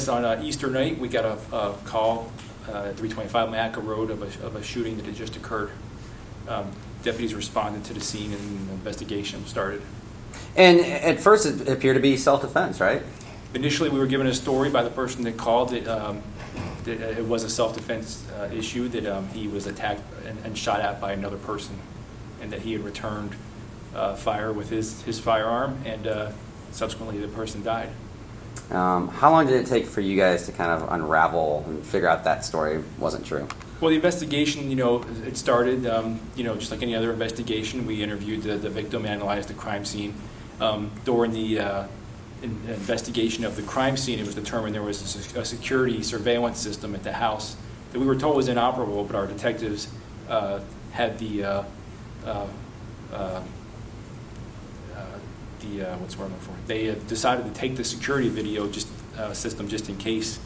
Yes, on Easter night, we got a call at 325 Maca Road of a shooting that had just occurred. Deputies responded to the scene and an investigation started. And at first it appeared to be self-defense, right? Initially, we were given a story by the person that called that it was a self-defense issue, that he was attacked and shot at by another person, and that he had returned fire with his firearm, and subsequently the person died. How long did it take for you guys to kind of unravel and figure out that story wasn't true? Well, the investigation, it started, just like any other investigation. We interviewed the victim, analyzed the crime scene. During the investigation of the crime scene, it was determined there was a security surveillance system at the house that we were told was inoperable, but our detectives had what's the word I'm looking for? They decided to take the security video system just in case.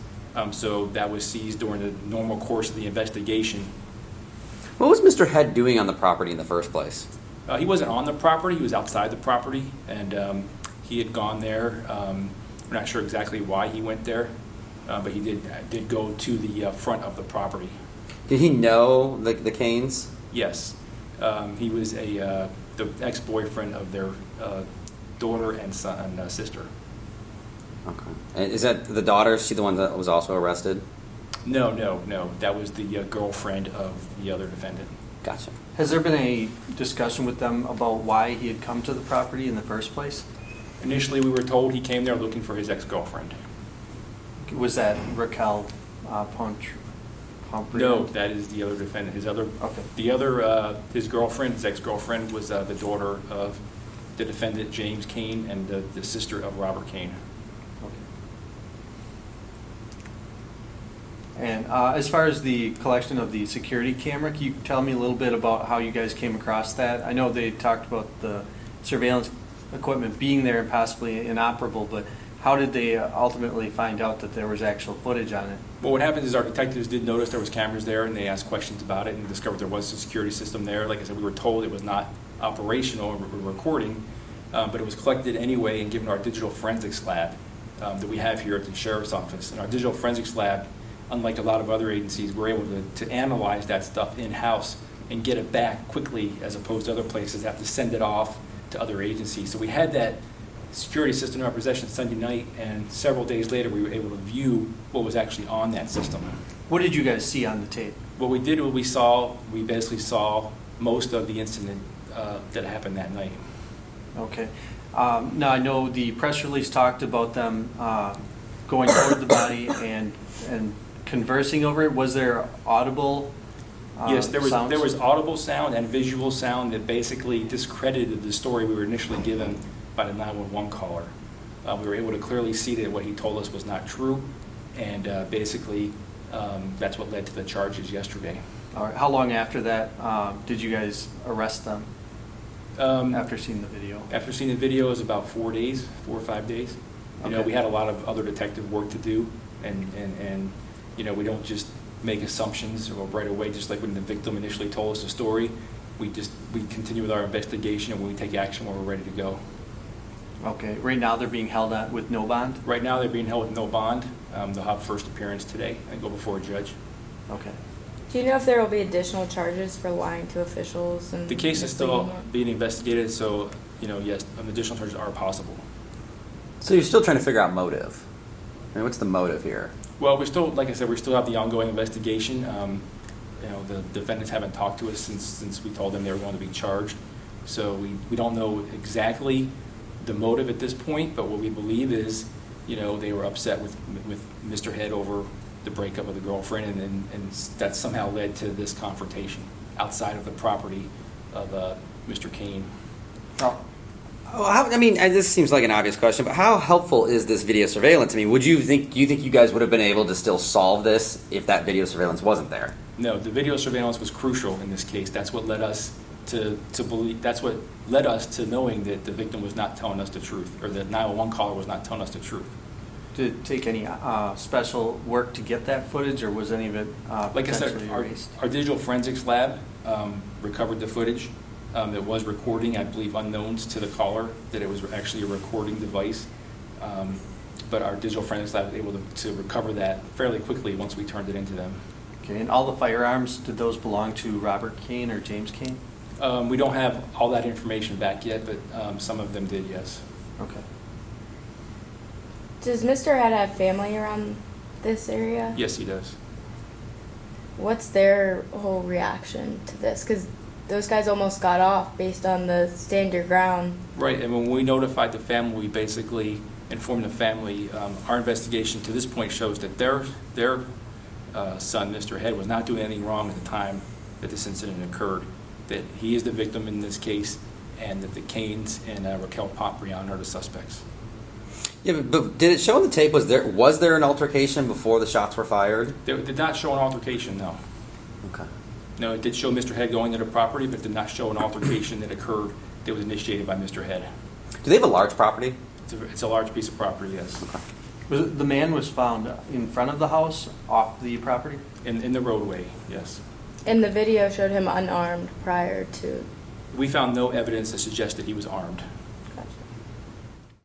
So that was seized during the normal course of the investigation. What was Mr. Head doing on the property in the first place? He wasn't on the property. He was outside the property, and he had gone there. We're not sure exactly why he went there, but he did go to the front of the property. Did he know the Canes? Yes. He was the ex-boyfriend of their daughter and son and sister. Okay. And is that the daughter? Is she the one that was also arrested? No. That was the girlfriend of the other defendant. Gotcha. Has there been a discussion with them about why he had come to the property in the first place? Initially, we were told he came there looking for his ex-girlfriend. Was that Raquel Pomp? No, that is the other defendant. His girlfriend, his ex-girlfriend, was the daughter of the defendant, James Cain, and the sister of Robert Cain. And as far as the collection of the security camera, can you tell me a little bit about how you guys came across that? I know they talked about the surveillance equipment being there and possibly inoperable, but how did they ultimately find out that there was actual footage on it? Well, what happened is our detectives did notice there was cameras there, and they asked questions about it and discovered there was a security system there. Like I said, we were told it was not operational and recording, but it was collected anyway and given to our digital forensics lab that we have here at the sheriff's office. And our digital forensics lab, unlike a lot of other agencies, we're able to analyze that stuff in-house and get it back quickly, as opposed to other places that have to send it off to other agencies. So we had that security system in our possession Sunday night, and several days later we were able to view what was actually on that system. What did you guys see on the tape? What we basically saw most of the incident that happened that night. Okay. Now I know the press release talked about them going toward the body and conversing over it. Was there audible Yes, there was sounds? audible sound and visual sound that basically discredited the story we were initially given by the 911 caller. We were able to clearly see that what he told us was not true, and basically that's what led to the charges yesterday. All right. How long after that did you guys arrest them? After seeing the video? After seeing the video, it was about 4 days, 4 or 5 days. Okay. We had a lot of other detective work to do, and we don't just make assumptions or right away, just like when the victim initially told us the story. We continue with our investigation, and when we take action when we're ready to go. Okay. Right now they're being held at with no bond? Right now they're being held with no bond. They'll have first appearance today and go before a judge. Okay. Do you know if there will be additional charges for lying to officials? And The case is still misleading? being investigated, so yes, additional charges are possible. So you're still trying to figure out motive. I mean, what's the motive here? Well, we still have the ongoing investigation. The defendants haven't talked to us since we told them they were going to be charged. So we don't know exactly the motive at this point, but what we believe is, they were upset with Mr. Head over the breakup of the girlfriend, and that somehow led to this confrontation outside of the property of Mr. Cain. This seems like an obvious question, but how helpful is this video surveillance? I mean, do you think you guys would have been able to still solve this if that video surveillance wasn't there? No, the video surveillance was crucial in this case. That's what led us to believe. That's what led us to knowing that the victim was not telling us the truth, or the 911 caller was not telling us the truth. Did it take any special work to get that footage, or was any of it Like I said, potentially erased? our digital forensics lab recovered the footage. It was recording, I believe, unknowns to the caller, that it was actually a recording device. But our digital forensics lab was able to recover that fairly quickly once we turned it into them. Okay, and all the firearms, did those belong to Robert Kane or James Kane? We don't have all that information back yet, but some of them did, yes. Okay. Does Mr. Head have family around this area? Yes, he does. What's their whole reaction to this? Because those guys almost got off based on the stand your ground. Right, and when we notified the family, we basically informed the family. Our investigation to this point shows that their son, Mr. Head, was not doing anything wrong at the time that this incident occurred, that he is the victim in this case, and that the Canes and Raquel Poprion are the suspects. Yeah, but did it show on the tape? Was there an altercation before the shots were fired? It did not show an altercation, no. Okay. No, it did show Mr. Head going into the property, but it did not show an altercation that occurred that was initiated by Mr. Head. Do they have a large property? It's a large piece of property, yes. The man was found in front of the house, off the property? In the roadway, yes. And the video showed him unarmed prior to. We found no evidence that suggested he was armed.